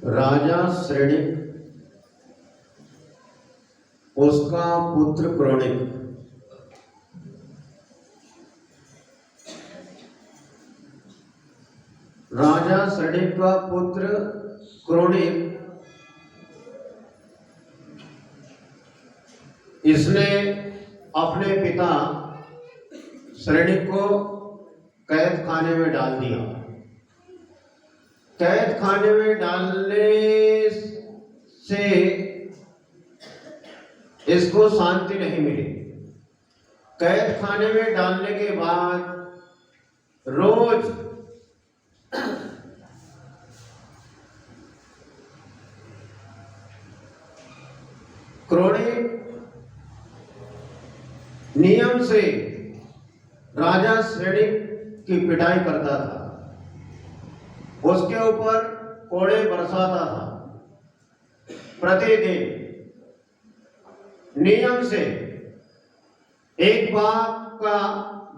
राजा श्रेणिक उसका पुत्र क्रोणिक। राजा श्रेणिक का पुत्र क्रोणिक इसने अपने पिता श्रेणिक को कैद खाने में डाल दिया। कैद खाने में डालने से इसको शांति नहीं मिली। कैद खाने में डालने के बाद रोज क्रोणिक नियम से राजा श्रेणिक की पिटाई करता था, उसके ऊपर कोड़े बरसाता था। प्रतिदिन नियम से एक बाप का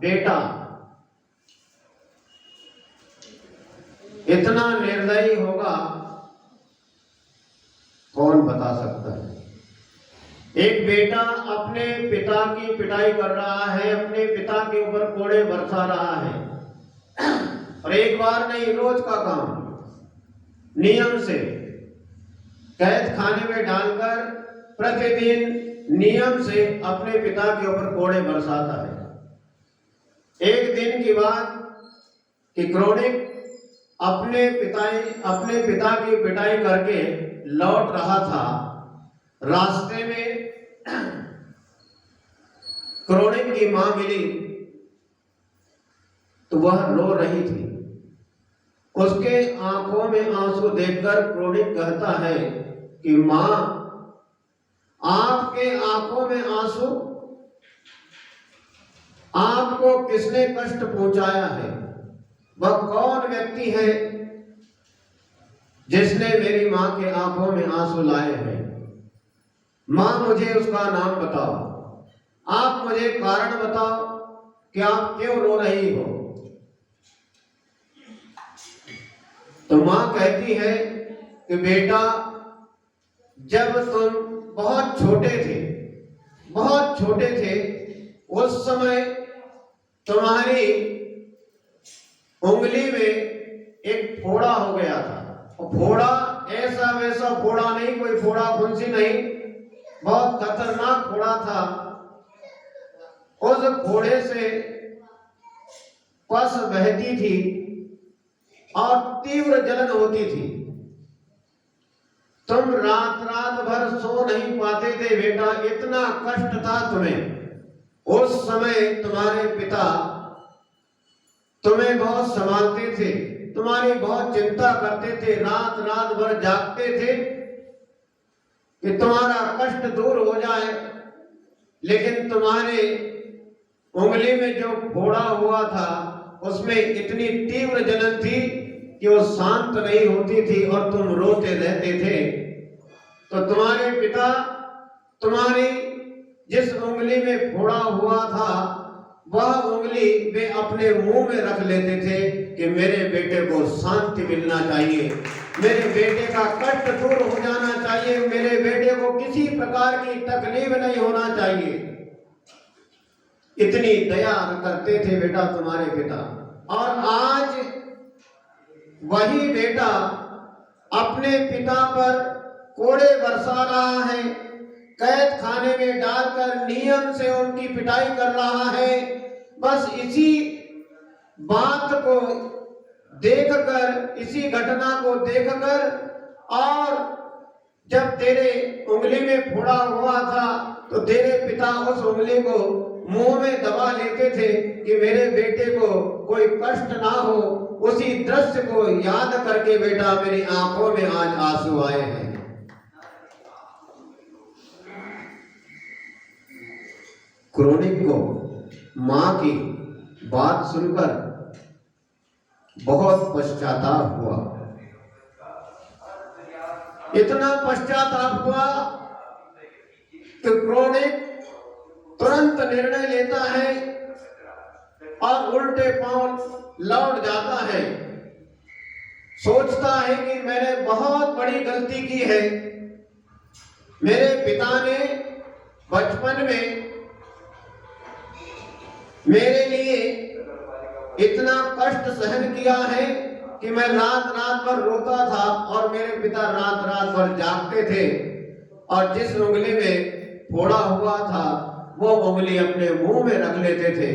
बेटा इतना निर्दयी होगा कौन बता सकता है। एक बेटा अपने पिता की पिटाई कर रहा है, अपने पिता के ऊपर कोड़े बरसा रहा है, और एक बार नहीं, रोज का काम नियम से कैद खाने में डालकर प्रतिदिन नियम से अपने पिता के ऊपर कोड़े बरसाता है। एक दिन की बात कि क्रोणिक अपने पिता की पिटाई करके लौट रहा था। रास्ते में क्रोणिक की मां मिली तो वह रो रही थी। उसके आंखों में आंसू देखकर क्रोणिक कहता है कि मां, आपके आंखों में आंसू, आपको किसने कष्ट पहुंचाया है? वह कौन व्यक्ति है जिसने मेरी मां के आंखों में आंसू लाए हैं? मां, मुझे उसका नाम बताओ, आप मुझे कारण बताओ कि आप क्यों रो रही हो। तो मां कहती है कि बेटा, जब तुम बहुत छोटे थे उस समय तुम्हारी उंगली में एक फोड़ा हो गया था। और फोड़ा ऐसा वैसा फोड़ा नहीं, कोई फोड़ा फुंसी नहीं, बहुत खतरनाक फोड़ा था। उस फोड़े से पस बहती थी और तीव्र जलन होती थी। तुम रात भर सो नहीं पाते थे बेटा, इतना कष्ट था तुम्हें। उस समय तुम्हारे पिता तुम्हें बहुत संभालते थे, तुम्हारी बहुत चिंता करते थे, रात भर जागते थे कि तुम्हारा कष्ट दूर हो जाए। लेकिन तुम्हारे उंगली में जो फोड़ा हुआ था उसमें इतनी तीव्र जलन थी कि वो शांत नहीं होती थी और तुम रोते रहते थे। तो तुम्हारे पिता तुम्हारी जिस उंगली में फोड़ा हुआ था वह उंगली वे अपने मुंह में रख लेते थे कि मेरे बेटे को शांति मिलना चाहिए, मेरे बेटे का कष्ट दूर हो जाना चाहिए, मेरे बेटे को किसी प्रकार की तकलीफ नहीं होना चाहिए। इतनी दया करते थे बेटा तुम्हारे पिता। और आज वही बेटा अपने पिता पर कोड़े बरसा रहा है, कैद खाने में डालकर नियम से उनकी पिटाई कर रहा है। बस इसी बात को देखकर, इसी घटना को देखकर, और जब तेरे उंगली में फोड़ा हुआ था तो तेरे पिता उस उंगली को मुंह में दबा लेते थे कि मेरे बेटे को कोई कष्ट ना हो। उसी दृश्य को याद करके बेटा मेरी आंखों में आज आंसू आए हैं। क्रोणिक को मां की बात सुनकर बहुत पश्चाताप हुआ। इतना पश्चाताप हुआ कि क्रोणिक तुरंत निर्णय लेता है और उल्टे पांव लौट जाता है। सोचता है कि मैंने बहुत बड़ी गलती की है। मेरे पिता ने बचपन में मेरे लिए इतना कष्ट सहन किया है कि मैं रात रात भर रोता था और मेरे पिता रात रात भर जागते थे और जिस उंगली में फोड़ा हुआ था वो उंगली अपने मुंह में रख लेते थे।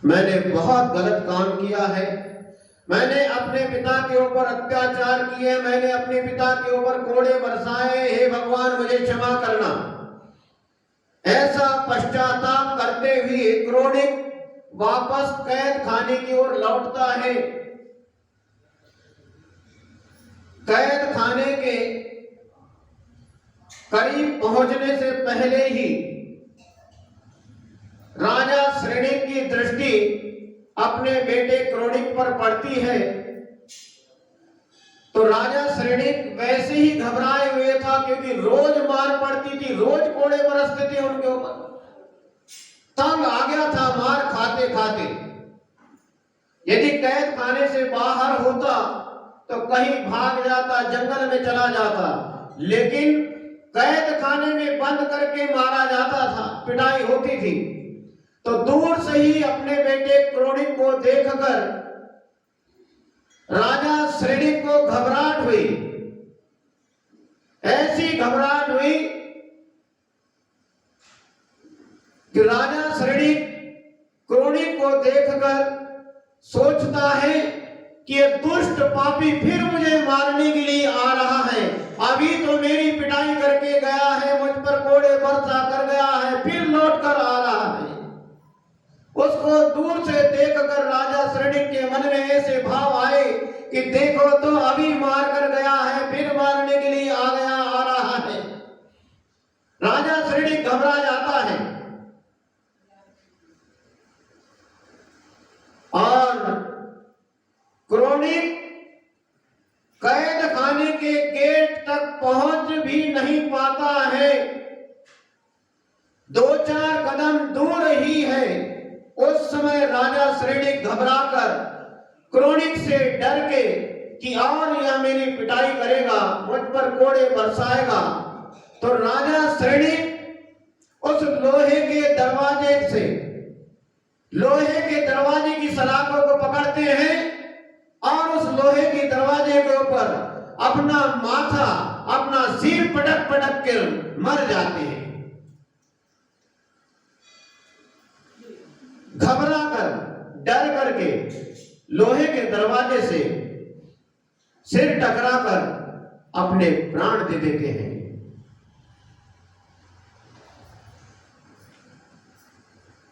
मैंने बहुत गलत काम किया है। मैंने अपने पिता के ऊपर अत्याचार किए, मैंने अपने पिता के ऊपर कोड़े बरसाए। हे भगवान मुझे क्षमा करना। ऐसा पश्चाताप करते हुए क्रोनिक वापस कैद खाने की ओर लौटता है। कैद खाने के करीब पहुंचने से पहले ही राजा श्रेणिक की दृष्टि अपने बेटे क्रोनिक पर पड़ती है। तो राजा श्रेणिक वैसे ही घबराए हुए था क्योंकि रोज मार पड़ती थी, रोज कोड़े बरसते थे उनके ऊपर। तंग आ गया था मार खाते खाते। यदि कैद खाने से बाहर होता तो कहीं भाग जाता, जंगल में चला जाता, लेकिन कैद खाने में बंद करके मारा जाता था, पिटाई होती थी। तो दूर से ही अपने बेटे क्रोनिक को देखकर राजा श्रेणिक को घबराहट हुई। ऐसी घबराहट हुई कि राजा श्रेणिक क्रोनिक को देखकर सोचता है कि ये दुष्ट पापी फिर मुझे मारने के लिए आ रहा है। अभी तो मेरी पिटाई करके गया है, मुझ पर कोड़े बरसा कर गया है, फिर लौट कर आ रहा है। उसको दूर से देखकर राजा श्रेणिक के मन में ऐसे भाव आए कि देखो तो अभी मार कर गया है, फिर मारने के लिए आ रहा है। राजा श्रेणिक घबरा जाता है और क्रोनिक कैद खाने के गेट तक पहुंच भी नहीं पाता है। 2-4 कदम दूर ही है। उस समय राजा श्रेणिक घबराकर क्रोनिक से डर के कि और यह मेरी पिटाई करेगा, मुझ पर कोड़े बरसाएगा, तो राजा श्रेणिक उस लोहे के दरवाजे से, लोहे के दरवाजे की सलाखों को पकड़ते हैं और उस लोहे के दरवाजे के ऊपर अपना माथा, अपना सिर पटक पटक के मर जाते हैं। घबरा कर, डर करके लोहे के दरवाजे से सिर टकराकर अपने प्राण दे देते हैं।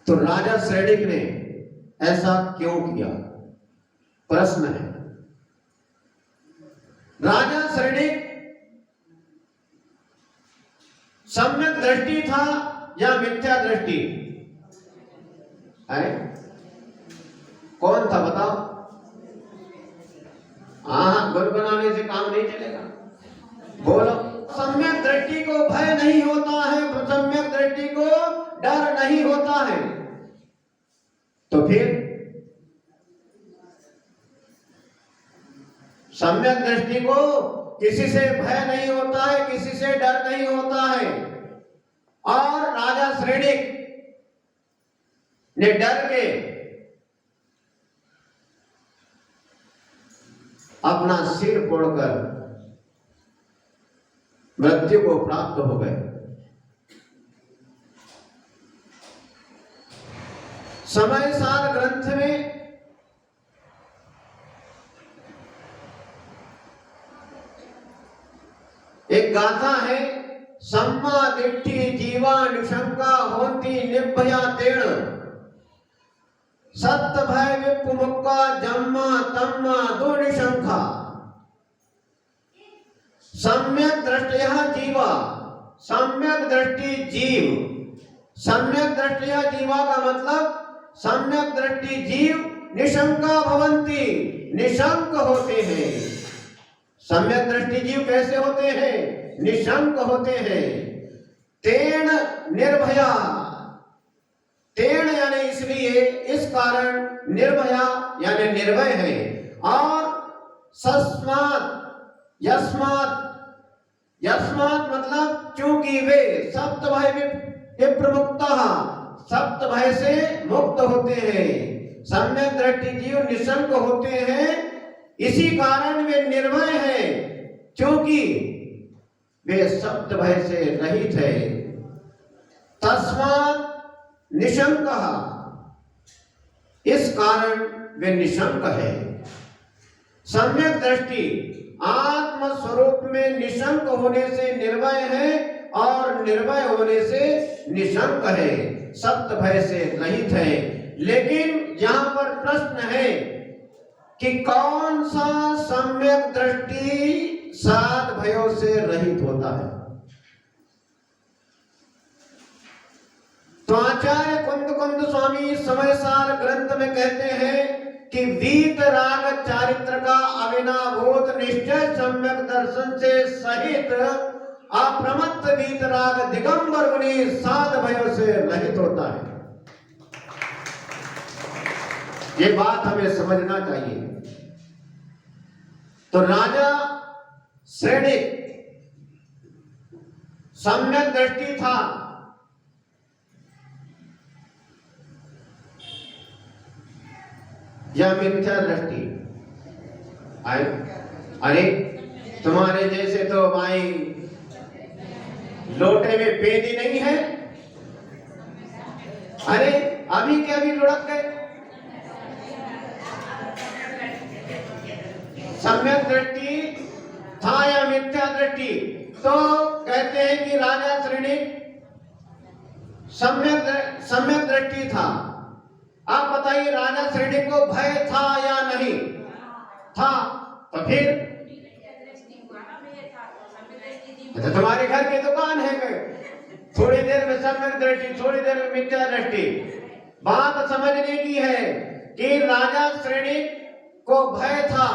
तो राजा श्रेणिक ने ऐसा क्यों किया, प्रश्न है। राजा श्रेणिक सम्यक दृष्टि था या मिथ्या दृष्टि है? कौन था बताओ? हाँ, गुनगुनाने से काम नहीं चलेगा, बोलो। सम्यक दृष्टि को भय नहीं होता है, सम्यक दृष्टि को डर नहीं होता है। तो फिर सम्यक दृष्टि को किसी से भय नहीं होता है, किसी से डर नहीं होता है। और राजा श्रेणिक ने डर के अपना सिर फोड़कर मृत्यु को प्राप्त हो गए। समय सार ग्रंथ में एक गाथा है, सम्मा दिट्ठी जीवा निशंका होती निर्भया तेण, सत्य भय विपुमुक्का जम्मा तम्मा दो निशंका। सम्यक दृष्टया जीवा, सम्यक दृष्टि जीव, सम्यक दृष्टया जीवा का मतलब सम्यक दृष्टि जीव निशंका भवन्ति, निशंक होते हैं। सम्यक दृष्टि जीव कैसे होते हैं? निशंक होते हैं। तेण निर्भया, तेण यानी इसलिए, इस कारण निर्भया यानी निर्भय है। और सस्मात, यस्मात, यस्मात मतलब चूंकि वे सप्त भय विप्रमुक्तः, सप्त भय से मुक्त होते हैं, सम्यक दृष्टि जीव निशंक होते हैं, इसी कारण वे निर्भय हैं, क्योंकि वे सप्त भय से रहित है। तस्मात् निशंकः, इस कारण वे निशंक है। सम्यक दृष्टि आत्म स्वरूप में निशंक होने से निर्भय है और निर्भय होने से निशंक है, सप्त भय से रहित है। लेकिन यहां पर प्रश्न है कि कौन सा सम्यक दृष्टि सात भयों से रहित होता है। तो आचार्य कुंद स्वामी समय सार ग्रंथ में कहते हैं कि वीत राग चारित्र का अविनाभूत निश्चय सम्यक दर्शन से सहित अप्रमत्त वीत राग दिगंबर गुणी सात भयों से रहित होता है। ये बात हमें समझना चाहिए। तो राजा श्रेणिक सम्यक दृष्टि था, या मिथ्या दृष्टि? अरे तुम्हारे जैसे तो भाई लोटे में पेदी नहीं है। अरे अभी के अभी लुढ़क गए। सम्यक दृष्टि था या मिथ्या दृष्टि? तो कहते हैं कि राजा श्रेणी सम्यक दृष्टि था। आप बताइए राजा श्रेणी को भय था या नहीं था? तो फिर तो तुम्हारे घर की दुकान है, थोड़ी देर में सम्यक दृष्टि, थोड़ी देर में मिथ्या दृष्टि। बात समझने की है कि राजा श्रेणी को भय था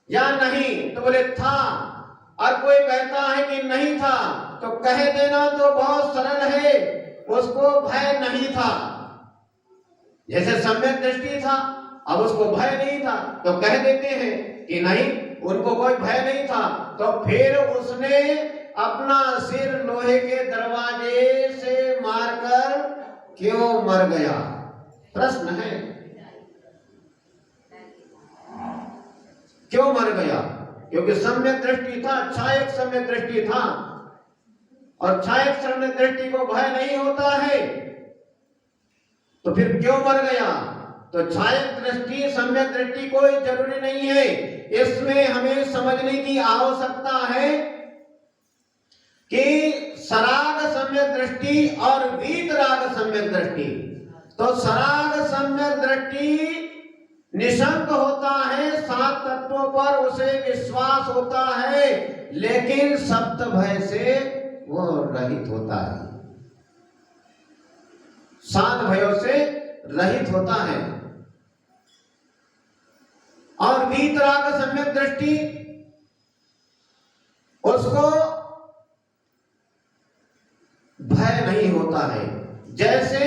या नहीं? तो बोले था। और कोई कहता है कि नहीं था, तो कह देना तो बहुत सरल है, उसको भय नहीं था। जैसे सम्यक दृष्टि था, अब उसको भय नहीं था, तो कह देते हैं कि नहीं, उनको कोई भय नहीं था। तो फिर उसने अपना सिर लोहे के दरवाजे से मारकर क्यों मर गया? प्रश्न है, क्यों मर गया? क्योंकि सम्यक दृष्टि था, छायक सम्यक दृष्टि था, और छायक सम्यक दृष्टि को भय नहीं होता है, तो फिर क्यों मर गया? तो छायक दृष्टि सम्यक दृष्टि कोई जरूरी नहीं है। इसमें हमें समझने की आवश्यकता है कि सराग सम्यक दृष्टि और वीतराग सम्यक दृष्टि। तो सराग सम्यक दृष्टि निशंक होता है, सात तत्वों पर उसे विश्वास होता है, लेकिन सप्त भय से वो रहित होता है, सात भयों से रहित होता है। और वीतराग सम्यक दृष्टि उसको भय नहीं होता है। जैसे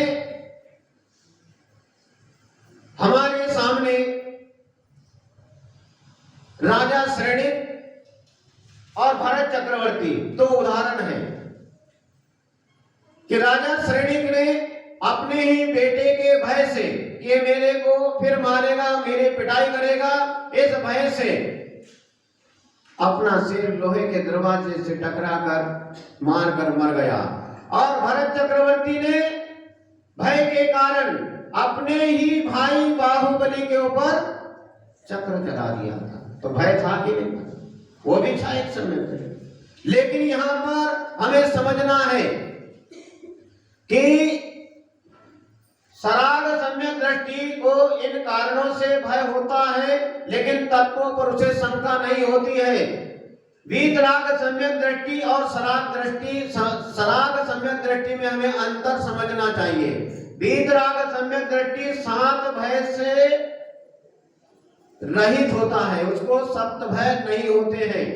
हमारे सामने राजा श्रेणी और भरत चक्रवर्ती दो उदाहरण हैं कि राजा श्रेणी ने अपने ही बेटे के भय से कि मेरे को फिर मारेगा, मेरी पिटाई करेगा, इस भय से अपना सिर लोहे के दरवाजे से टकराकर मारकर मर गया। और भरत चक्रवर्ती ने भय के कारण अपने ही भाई बाहुबली के ऊपर चक्र चला दिया था। तो भय था कि नहीं? वो भी था एक समय। लेकिन यहां पर हमें समझना है कि सराग सम्यक दृष्टि को इन कारणों से भय होता है, लेकिन तत्वों पर उसे शंका नहीं होती है। वीतराग सम्यक दृष्टि और सराग सम्यक दृष्टि में हमें अंतर समझना चाहिए। वीतराग सम्यक दृष्टि सात भय से रहित होता है, उसको सप्त भय नहीं होते हैं।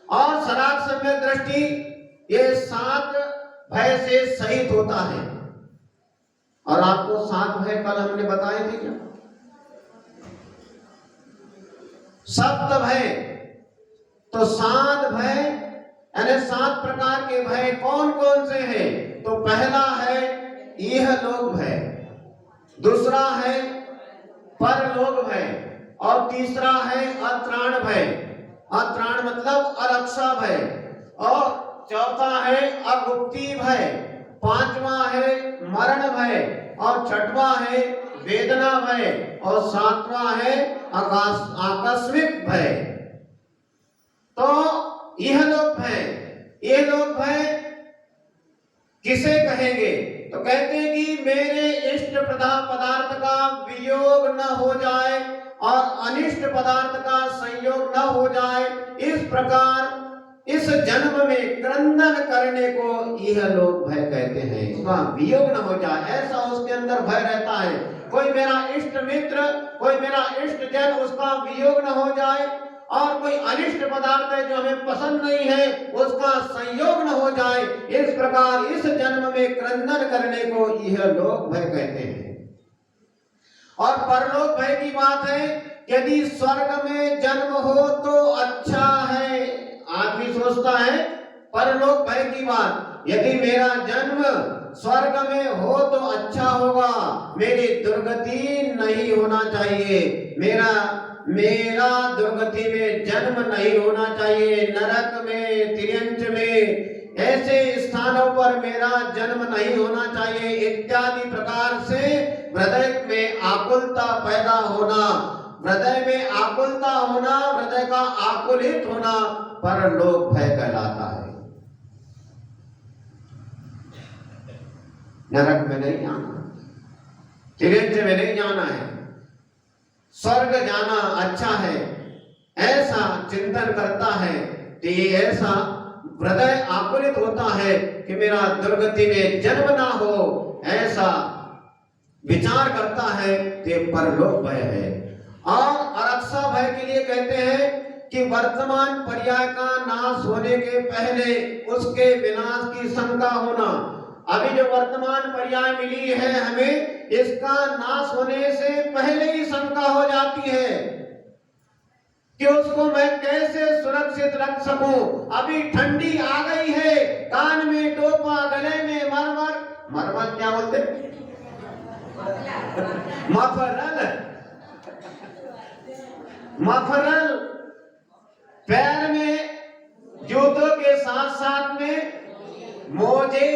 और सराग सम्यक दृष्टि ये सात भय से सहित होता है। और आपको 7 भय कल हमने बताए थे क्या? सप्त भय। तो 7 भय यानी 7 प्रकार के भय कौन कौन से हैं? तो पहला है इहलोक भय, दूसरा है परलोक भय, और तीसरा है अत्राण भय। अत्राण मतलब अरक्षा भय। और चौथा है अगुप्ती भय, पांचवा है मरण भय, और छठवा है वेदना भय, और सातवां है आकस्मिक भय। तो यह लोक भय, यह लोक भय किसे कहेंगे? तो कहते हैं कि मेरे इष्ट पदार्थ का वियोग न हो जाए और अनिष्ट पदार्थ का संयोग न हो जाए, इस प्रकार इस जन्म में क्रंदन करने को यह लोक भय कहते हैं। इसका वियोग न हो जाए, ऐसा उसके अंदर भय रहता है। कोई मेरा इष्ट मित्र, कोई मेरा इष्ट जन, उसका वियोग न हो जाए, और कोई अनिष्ट पदार्थ है जो हमें पसंद नहीं है, उसका संयोग न हो जाए। इस प्रकार इस जन्म में क्रंदन करने को यह लोक भय कहते हैं। और परलोक भय की बात है, यदि स्वर्ग में जन्म हो तो अच्छा है। आदमी सोचता है परलोक भय की बात, यदि मेरा जन्म स्वर्ग में हो तो अच्छा होगा, मेरी दुर्गति नहीं होना चाहिए, मेरा दुर्गति में जन्म नहीं होना चाहिए, नरक में, तिर्यंच में, ऐसे स्थानों पर मेरा जन्म नहीं होना चाहिए, इत्यादि प्रकार से हृदय में आकुलता पैदा होना, हृदय में आकुलता होना, हृदय का आकुलित होना परलोक भय कहलाता है। नरक में नहीं जाना, तिर्यंच में नहीं जाना है, स्वर्ग जाना अच्छा है, ऐसा चिंतन करता है तो ये ऐसा हृदय आकुलित होता है कि मेरा दुर्गति में जन्म ना हो, ऐसा विचार करता है तो परलोक भय है। और अरक्षा भय के लिए कहते हैं कि वर्तमान पर्याय का नाश होने के पहले उसके विनाश की शंका होना। अभी जो वर्तमान पर्याय मिली है हमें, इसका नाश होने से पहले ही शंका हो जाती है कि उसको मैं कैसे सुरक्षित रख सकूं। अभी ठंडी आ गई है, कान में टोपा, गले में मरमर, मरमर क्या बोलते, मफरल, पैर में जूतों के साथ साथ में मोजे,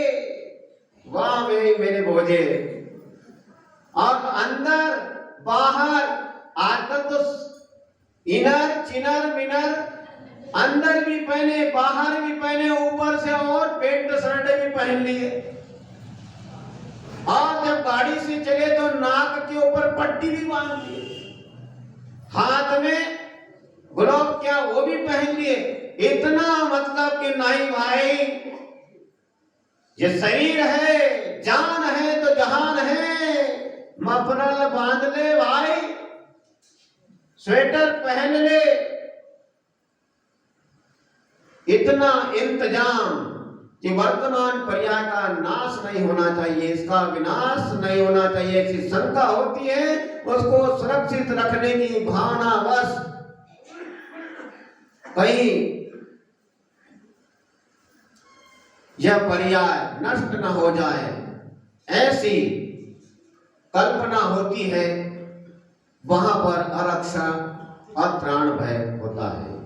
वाह मेरे मोजे, और अंदर बाहर, आजकल तो इनर चिनर मिनर, अंदर भी पहने, बाहर भी पहने, ऊपर से और पेंट शर्ट भी पहन लिए, और जब गाड़ी से चले तो नाक के ऊपर पट्टी भी बांध ली, हाथ में ग्लोव क्या वो भी पहन लिए। इतना मतलब कि नहीं भाई, ये शरीर है, जान है तो जहान है, मफरल बांध ले भाई, स्वेटर पहन ले, इतना इंतजाम कि वर्तमान पर्याय का नाश नहीं होना चाहिए, इसका विनाश नहीं होना चाहिए, ऐसी शंका होती है। उसको सुरक्षित रखने की भावना बस कहीं यह पर्याय नष्ट न हो जाए, ऐसी कल्पना होती है, वहां पर अरक्षा अत्राण भय होता है।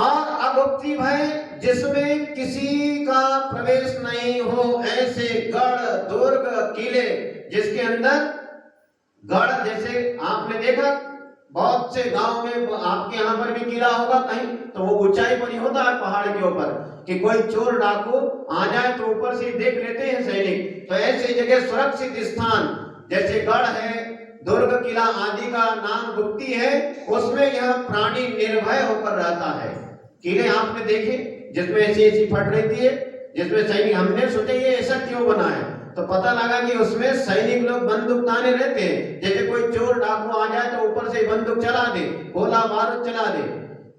और अगुप्ती भय, जिसमें किसी का प्रवेश नहीं हो, ऐसे गढ़, दुर्ग, किले, जिसके अंदर गढ़, जैसे आपने देखा बहुत से गांव में, आपके यहाँ पर भी किला होगा कहीं, तो वो ऊंचाई पर ही होता है पहाड़ के ऊपर, कि कोई चोर डाकू आ जाए तो ऊपर से देख लेते हैं सैनिक। तो ऐसी जगह सुरक्षित स्थान जैसे गढ़ है, दुर्ग, किला आदि का नाम गुप्ती है, उसमें यह प्राणी निर्भय होकर रहता है। किले आपने देखे जिसमें ऐसी फट रहती है, जिसमें सैनिक, हमने सोचा ये ऐसा क्यों बना है, तो पता लगा कि उसमें सैनिक लोग बंदूक ताने रहते हैं, जैसे कोई चोर डाकू आ जाए तो ऊपर से बंदूक चला दे, गोला बारूद चला दे।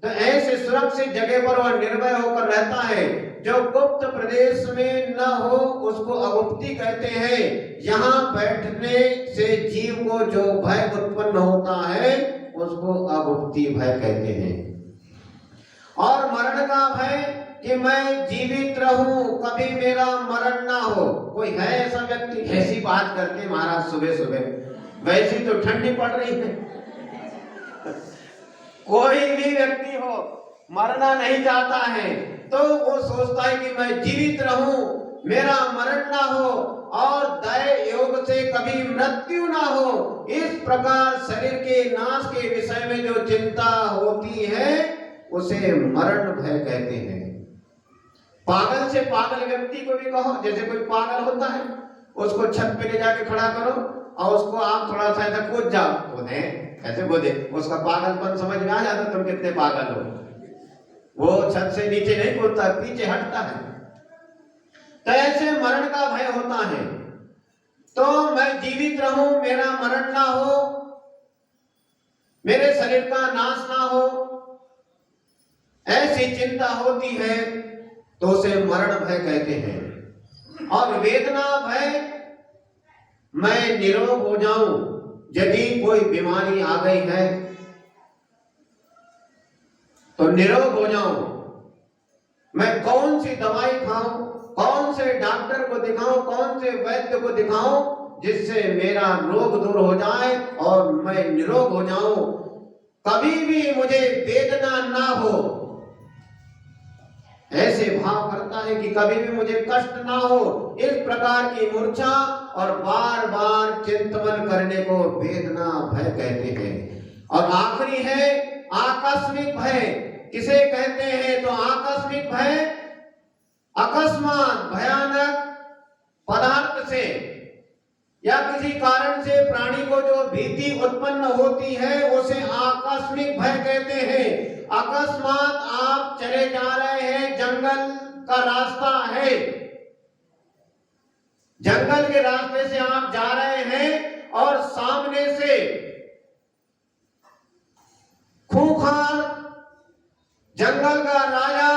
तो ऐसे सुरक्षित जगह पर वह निर्भय होकर रहता है। जो गुप्त प्रदेश में न हो उसको अगुप्ती कहते हैं। यहाँ बैठने से जीव को जो भय उत्पन्न होता है उसको अगुप्ती भय कहते हैं। और मरण का भय कि मैं जीवित रहूं, कभी मेरा मरण ना हो। कोई है ऐसा व्यक्ति? ऐसी बात करते महाराज सुबह सुबह, वैसी तो ठंडी पड़ रही है। कोई भी व्यक्ति हो मरना नहीं चाहता है तो वो सोचता है कि मैं जीवित रहूं, मेरा मरण ना हो और दय योग से कभी मृत्यु ना हो। इस प्रकार शरीर के नाश के विषय में जो चिंता होती है उसे मरण भय कहते हैं। पागल से पागल व्यक्ति को भी कहो, जैसे कोई पागल होता है उसको छत पे ले जाके खड़ा करो और उसको आप थोड़ा सा ऐसा कूद जाओ, कूदे ऐसे कूदे, उसका पागलपन समझ में आ जाता तुम कितने पागल हो। वो छत से नीचे नहीं कूदता, पीछे हटता है। तो ऐसे मरण का भय होता है। तो मैं जीवित रहूं, मेरा मरण ना हो, मेरे शरीर का नाश ना हो, ऐसी चिंता होती है तो उसे मरण भय कहते हैं। और वेदना भय, मैं निरोग हो जाऊं, यदि कोई बीमारी आ गई है तो निरोग हो जाऊं, मैं कौन सी दवाई खाऊं, कौन से डॉक्टर को दिखाऊं, कौन से वैद्य को दिखाऊं जिससे मेरा रोग दूर हो जाए और मैं निरोग हो जाऊं, कभी भी मुझे वेदना ना हो। ऐसे भाव करता है कि कभी भी मुझे कष्ट ना हो। इस प्रकार की मूर्छा और बार बार चिंतन करने को वेदना भय कहते हैं। और आखिरी है आकस्मिक भय। किसे कहते हैं? तो आकस्मिक भय अकस्मात भयानक पदार्थ से या किसी कारण से प्राणी को जो भीति उत्पन्न होती है उसे आकस्मिक भय कहते हैं। अकस्मात आप चले जा रहे हैं, जंगल का रास्ता है, जंगल के रास्ते से आप जा रहे हैं और सामने से खूंखार जंगल का राजा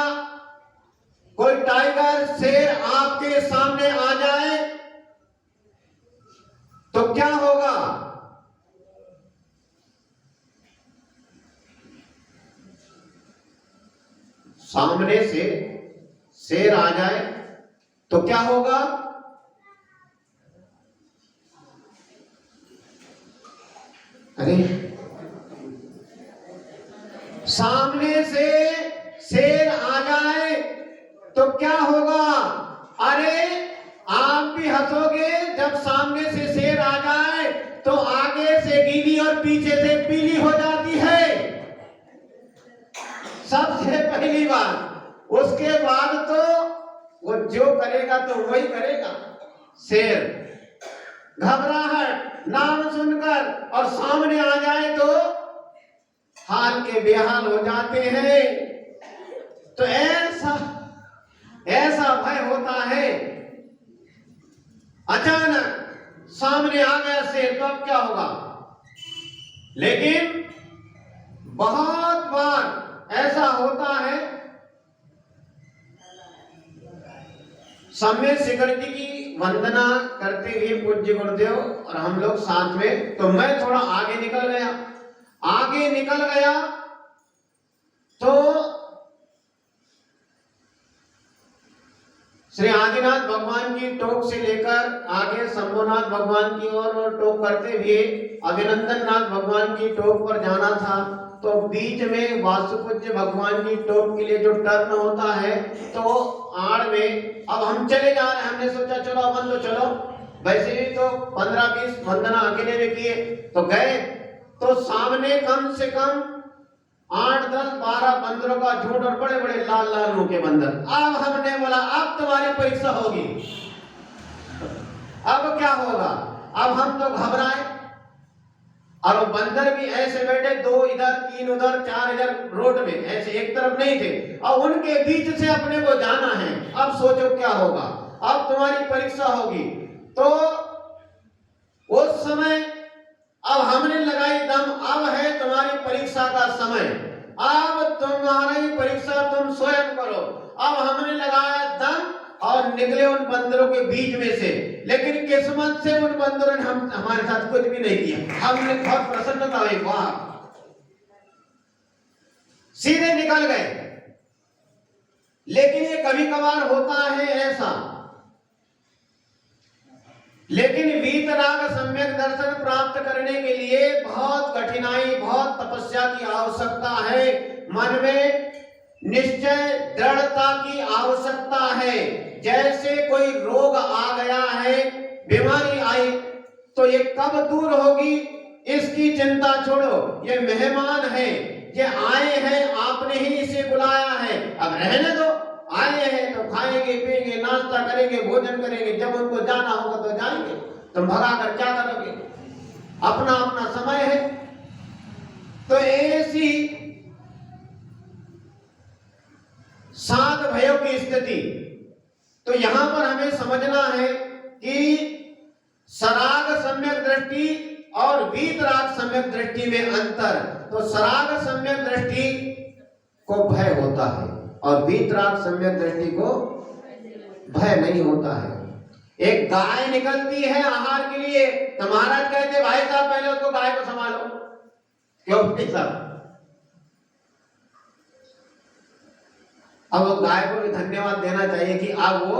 कोई टाइगर शेर आपके सामने आ जाए तो क्या होगा? सामने से शेर आ जाए तो क्या होगा? अरे सामने से शेर आ जाए तो क्या होगा? अरे आप भी हंसोगे जब सामने से शेर आ जाए तो आगे से गीली और पीछे से पीली हो जाती है, सबसे पहली बात। उसके बाद तो वो जो करेगा तो वही करेगा। शेर घबराहट नाम सुनकर और सामने आ जाए तो हाल के बेहाल हो जाते हैं। तो ऐसा भय होता है। अचानक सामने आ गया शेर तो अब क्या होगा? लेकिन बहुत बार ऐसा होता है। सम्य शिखर जी की वंदना करते हुए पूज्य गुरुदेव और हम लोग साथ में, तो मैं थोड़ा आगे निकल गया तो श्री आदिनाथ भगवान की टोक से लेकर आगे शंभुनाथ भगवान की ओर टोक करते हुए अभिनंदन नाथ भगवान की टोक पर जाना था। तो बीच में वासुपूज्य भगवान की टोक के लिए जो टर्न होता है तो आड़ में अब हम चले जा रहे हैं। हमने सोचा चलो अपन तो चलो, वैसे भी तो 15-20 वंदना अकेले में किए तो गए, तो सामने कम से कम 8-10-12 बंदरों का झुंड और बड़े बड़े लाल लाल मुंह के बंदर। अब हमने बोला अब तुम्हारी परीक्षा होगी, अब क्या होगा? अब हम तो घबराए और वो बंदर भी ऐसे बैठे, 2 इधर 3 उधर 4 इधर रोड में, ऐसे एक तरफ नहीं थे और उनके बीच से अपने को जाना है। अब सोचो क्या होगा? अब तुम्हारी परीक्षा होगी। तो उस समय अब हमने लगाई दम, अब है तुम्हारी परीक्षा का समय, अब तुम्हारी परीक्षा तुम स्वयं करो। अब हमने लगाया दम और निकले उन बंदरों के बीच में से, लेकिन किस्मत से उन बंदरों ने हमारे साथ कुछ भी नहीं किया। हमने बहुत प्रसन्नता हुई, वाह, सीधे निकल गए। लेकिन ये कभी कभार होता है ऐसा। लेकिन वीतराग सम्यक दर्शन प्राप्त करने के लिए बहुत कठिनाई, बहुत तपस्या की आवश्यकता है। मन में निश्चय, दृढ़ता की आवश्यकता है। जैसे कोई रोग आ गया है, बीमारी आई, तो ये कब दूर होगी इसकी चिंता छोड़ो। ये मेहमान है, ये आए हैं, आपने ही इसे बुलाया है, अब रहने दो। आए हैं तो खाएंगे, पिएंगे, नाश्ता करेंगे, भोजन करेंगे, जब उनको जाना होगा तो जाएंगे। तुम भगा कर क्या करोगे? अपना अपना समय है। तो ऐसी सात भयों की स्थिति, तो यहां पर हमें समझना है कि सराग सम्यक दृष्टि और वीतराग सम्यक दृष्टि में अंतर। तो सराग सम्यक दृष्टि को भय होता है और वीतराग सम्यक दृष्टि को भय नहीं होता है। एक गाय निकलती है आहार के लिए, तो महाराज कहते भाई साहब पहले उसको गाय को संभालो। क्यों भाई साहब? अब वो गाय को भी धन्यवाद देना चाहिए कि अब वो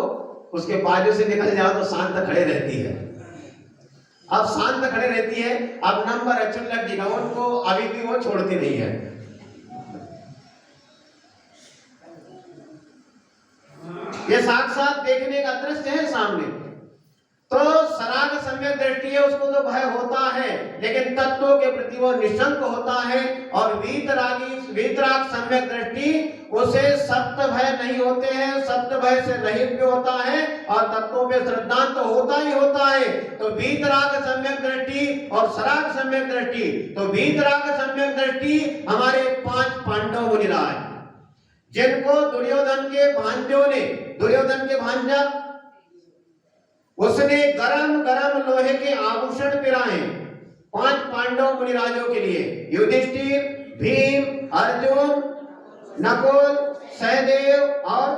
उसके बाजू से निकल जाओ तो शांत खड़े रहती है। अब शांत खड़े रहती है। अब नंबर है चुल्लट जी का, उनको अभी भी वो छोड़ती नहीं है। ये साथ-साथ देखने का दृश्य है सामने। तो सराग सम्यक दृष्टि है, उसको तो भय होता है, लेकिन तत्वों के प्रति वो निशंक होता है। और वीतराग सम्यक दृष्टि, उसे सत्य भय नहीं होते हैं, सत्य भय से रहित भी होता है और तत्वों पे श्रद्धा तो होता ही होता है। तो वीतराग सम्यक दृष्टि और सराग सम्यक दृष्टि। तो वीतराग सम्यक दृष्टि हमारे 5 पांडव मुनिराज, जिनको दुर्योधन के भांजों ने, दुर्योधन के भांजा, उसने गरम गरम लोहे के आभूषण पिराए 5 पांडव मुनिराजों के लिए। युधिष्ठिर, भीम, अर्जुन, नकुल, सहदेव और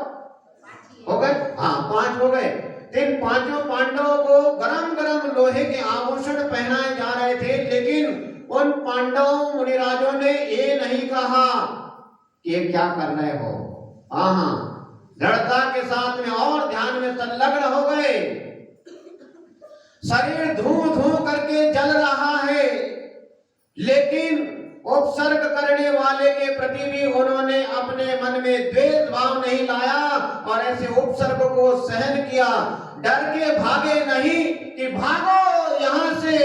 हो गए, हाँ 5 हो गए। इन 5 पांडवों को गरम गरम लोहे के आभूषण पहनाए जा रहे थे, लेकिन उन पांडव मुनिराजों ने ये नहीं कहा कि ये क्या कर रहे हो। हाँ, दृढ़ता के साथ में और ध्यान में संलग्न हो गए। शरीर धूं धूं करके जल रहा है, लेकिन उपसर्ग करने वाले के प्रति भी उन्होंने अपने मन में द्वेष भाव नहीं लाया और ऐसे उपसर्ग को सहन किया। डर के भागे नहीं कि भागो यहां से।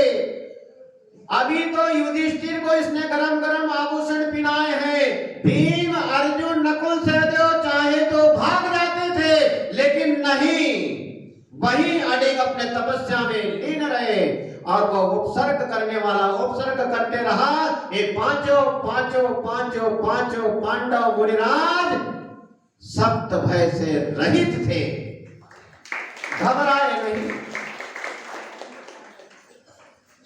अभी तो युधिष्ठिर को इसने गरम गरम आभूषण पहनाए हैं। भीम, अर्जुन, नकुल, सहदेव चाहे तो भाग जाते थे, लेकिन नहीं, वहीं अड़ेग अपने तपस्या में लीन रहे और वो उपसर्ग करने वाला उपसर्ग करते रहा। ये पांचों पांडव मुनिराज सप्त भय से रहित थे, घबराए नहीं।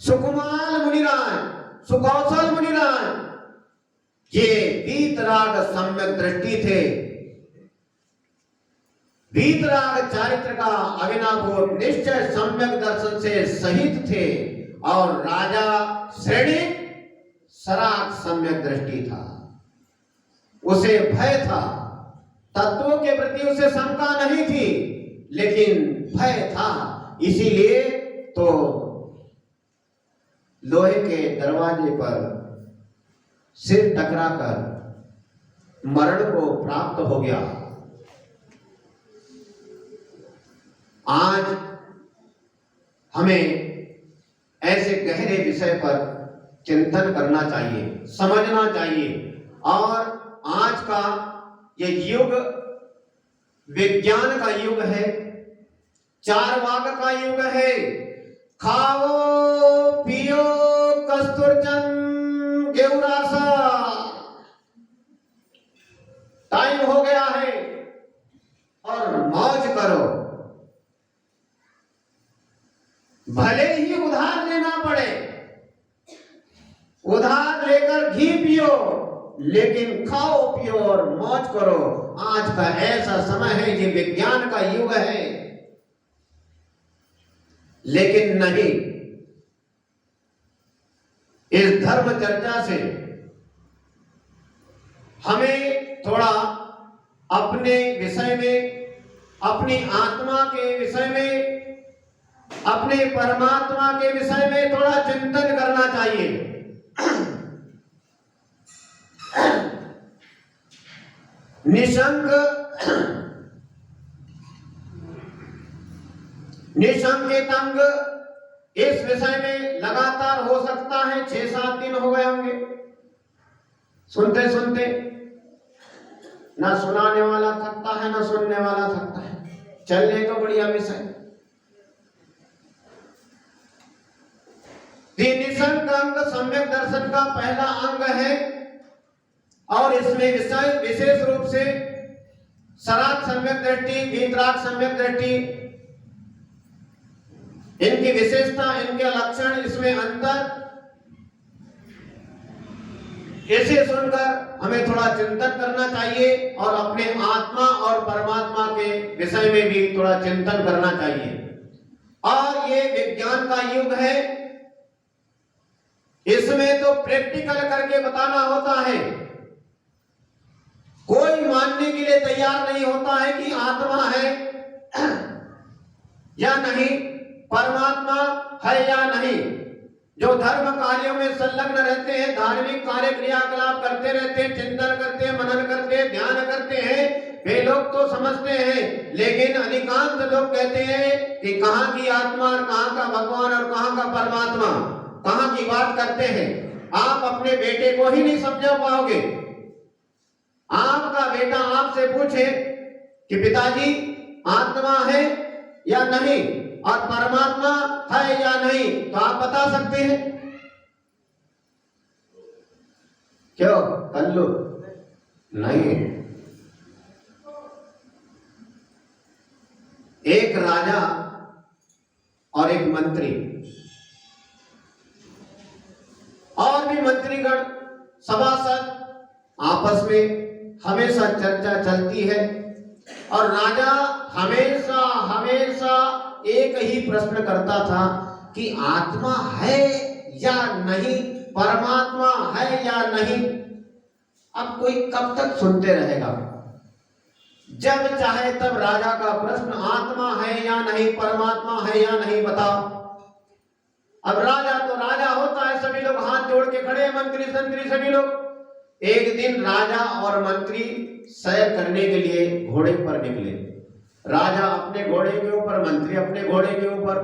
सुकुमार मुनिराज, सुकौशल मुनिराज, ये वीतराग सम्यक दृष्टि थे। वीतराग चारित्र का अविनाभूत निश्चय सम्यक दर्शन से सहित थे। और राजा श्रेणी सराग सम्यक दृष्टि था, उसे भय था, तत्वों के प्रति उसे शंका नहीं थी, लेकिन भय था। इसीलिए तो लोहे के दरवाजे पर सिर टकराकर मरण को प्राप्त हो गया। आज हमें ऐसे गहरे विषय पर चिंतन करना चाहिए, समझना चाहिए। और आज का ये युग विज्ञान का युग है, चारवाक का युग है। खाओ पियो कस्तूरचंद गेवरासा, टाइम हो गया है और मौज करो। भले ही उधार लेना पड़े, उधार लेकर घी पियो, लेकिन खाओ पियो और मौज करो। आज का ऐसा समय है, ये विज्ञान का युग है। लेकिन नहीं, इस धर्म चर्चा से हमें थोड़ा अपने विषय में, अपनी आत्मा के विषय में, अपने परमात्मा के विषय में थोड़ा चिंतन करना चाहिए। निशंकितंग इस विषय में लगातार हो सकता है 6-7 दिन हो गए होंगे सुनते सुनते। ना सुनाने वाला थकता है, ना सुनने वाला थकता है। चलने तो बढ़िया विषय। निशंक अंग सम्यक दर्शन का पहला अंग है और इसमें विषय विशेष रूप से सराग सम्यक दृष्टि, वीतराग सम्यक दृष्टि, इनकी विशेषता, इनके लक्षण, इसमें अंतर, इसे सुनकर हमें थोड़ा चिंतन करना चाहिए और अपने आत्मा और परमात्मा के विषय में भी थोड़ा चिंतन करना चाहिए। और ये विज्ञान का युग है, इसमें तो प्रैक्टिकल करके बताना होता है। कोई मानने के लिए तैयार नहीं होता है कि आत्मा है या नहीं, परमात्मा है या नहीं। जो धर्म कार्यों में संलग्न रहते हैं, धार्मिक कार्य क्रियाकलाप करते रहते हैं, चिंतन करते हैं, मनन करते हैं, ध्यान करते हैं, वे लोग तो समझते हैं। लेकिन अधिकांश लोग कहते हैं कि कहाँ की आत्मा और कहाँ का भगवान और कहाँ का परमात्मा, कहाँ की बात करते हैं। आप अपने बेटे को ही नहीं समझा पाओगे। आपका बेटा आपसे पूछे कि पिताजी आत्मा है या नहीं और परमात्मा है या नहीं, तो आप बता सकते हैं? क्यों कल्लू? नहीं। एक राजा और एक मंत्री और भी मंत्रीगण, सभासद आपस में हमेशा चर्चा चलती है और राजा हमेशा हमेशा एक ही प्रश्न करता था कि आत्मा है या नहीं, परमात्मा है या नहीं। अब कोई कब तक सुनते रहेगा? जब चाहे तब राजा का प्रश्न, आत्मा है या नहीं, परमात्मा है या नहीं, बताओ। अब राजा तो राजा होता है, सभी लोग हाथ जोड़ के खड़े हैं, मंत्री संतरी सभी लोग। एक दिन राजा और मंत्री सैर करने के लिए घोड़े पर निकले। राजा अपने घोड़े के ऊपर, मंत्री अपने घोड़े के ऊपर।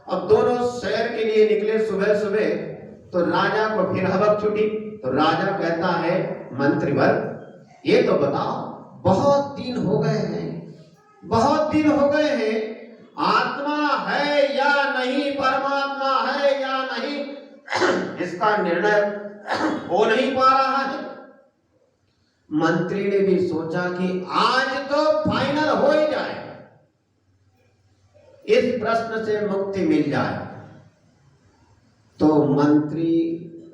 अब दोनों सैर के लिए निकले सुबह सुबह, तो राजा को फिर हबक छुटी। तो राजा कहता है मंत्रीवर, ये तो बताओ, बहुत दिन हो गए हैं, बहुत दिन हो गए हैं, आत्मा है या नहीं, परमात्मा है या नहीं, इसका निर्णय हो नहीं पा रहा है। मंत्री ने भी सोचा कि आज तो फाइनल हो ही जाए, इस प्रश्न से मुक्ति मिल जाए। तो मंत्री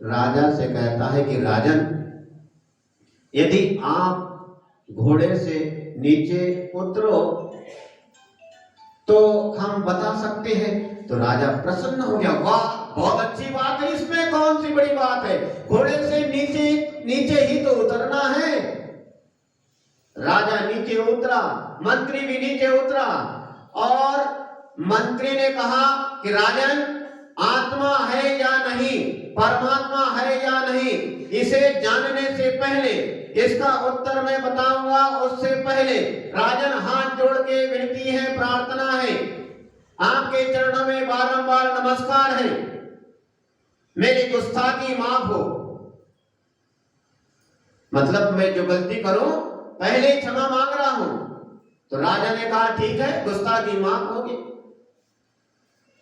राजा से कहता है कि राजन, यदि आप घोड़े से नीचे उतरो तो हम बता सकते हैं। तो राजा प्रसन्न हो गया, वाह बहुत अच्छी बात है, इसमें कौन सी बड़ी बात है, घोड़े से नीचे ही तो उतरना है। राजा नीचे उतरा, मंत्री भी नीचे उतरा और मंत्री ने कहा कि राजन, आत्मा है या नहीं, परमात्मा है या नहीं, इसे जानने से पहले, इसका उत्तर मैं बताऊंगा उससे पहले राजन हाथ जोड़ के विनती है, प्रार्थना है, आपके चरणों में बारंबार नमस्कार है, मेरी गुस्ताखी माफ हो। मतलब मैं जो गलती करूं पहले क्षमा मांग रहा हूं। तो राजा ने कहा ठीक है, गुस्ताखी माफ होगी।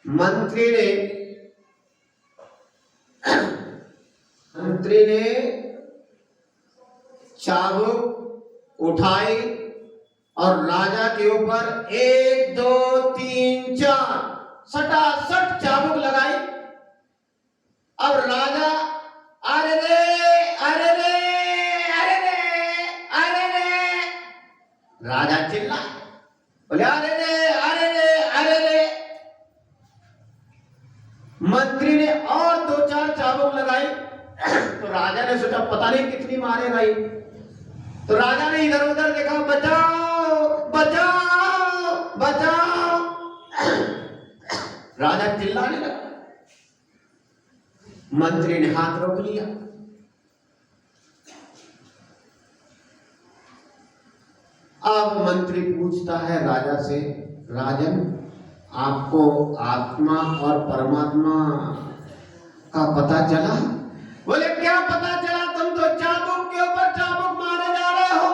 मंत्री ने चाबुक उठाई और राजा के ऊपर 1 2 3 4 सटासट चाबुक लगाई। अब राजा अरे रे राजा चिल्ला, बोले अरे रे अरे रे अरे रे। मंत्री ने और 2-4 चाबुक लगाई तो राजा ने सोचा पता नहीं कितनी मारेगा ये। तो राजा ने इधर उधर देखा, बचाओ बचाओ बचाओ। राजा चिल्लाने लगा। मंत्री ने हाथ रोक लिया। अब मंत्री पूछता है राजा से, राजन आपको आत्मा और परमात्मा का पता चला? बोले क्या पता चला, तुम तो चाबुक के ऊपर चाबुक मारे जा रहे हो।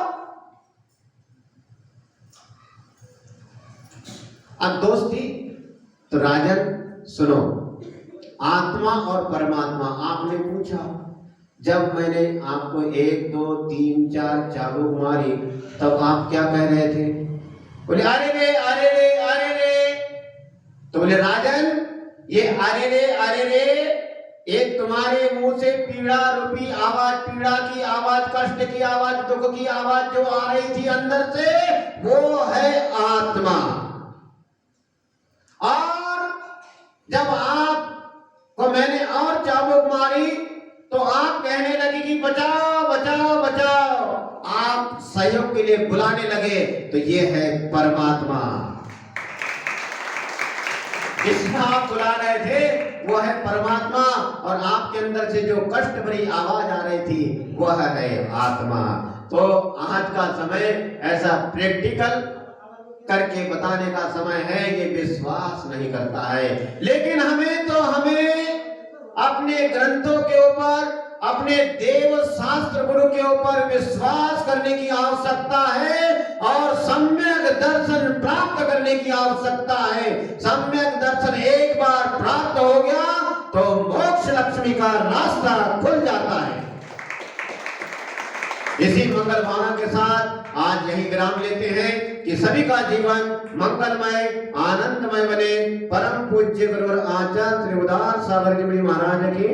अब दोस्ती तो राजन सुनो, आत्मा और परमात्मा आपने पूछा, जब मैंने आपको 1 2 3 4 चाबुक मारी तब आप क्या कह रहे थे? बोले अरे रे अरे रे अरे रे। तो बोले राजन ये अरे रे एक तुम्हारे मुंह से पीड़ा रूपी आवाज, पीड़ा की आवाज, कष्ट की आवाज, दुख की आवाज जो आ रही थी अंदर से, वो है आत्मा। और जब आप को मैंने और चाबुक मारी तो आप कहने लगे कि बचाओ बचाओ बचाओ, आप सहयोग के लिए बुलाने लगे, तो ये है परमात्मा। जिसमें आप बुला रहे थे वो है परमात्मा, और आपके अंदर से जो कष्ट भरी आवाज आ रही थी वह है आत्मा। तो आज का समय ऐसा प्रैक्टिकल करके बताने का समय है, ये विश्वास नहीं करता है। लेकिन हमें अपने ग्रंथों के ऊपर, अपने देव शास्त्र गुरु के ऊपर विश्वास करने की आवश्यकता है और सम्यक दर्शन प्राप्त करने की आवश्यकता है। सम्यक दर्शन एक बार प्राप्त हो गया तो मोक्ष लक्ष्मी का रास्ता खुल जाता है। इसी मंगल भावना के साथ आज यही विराम लेते हैं कि सभी का जीवन मंगलमय आनंदमय बने। परम पूज्य गुरु आचार्य श्री उदार सागर जी महाराज की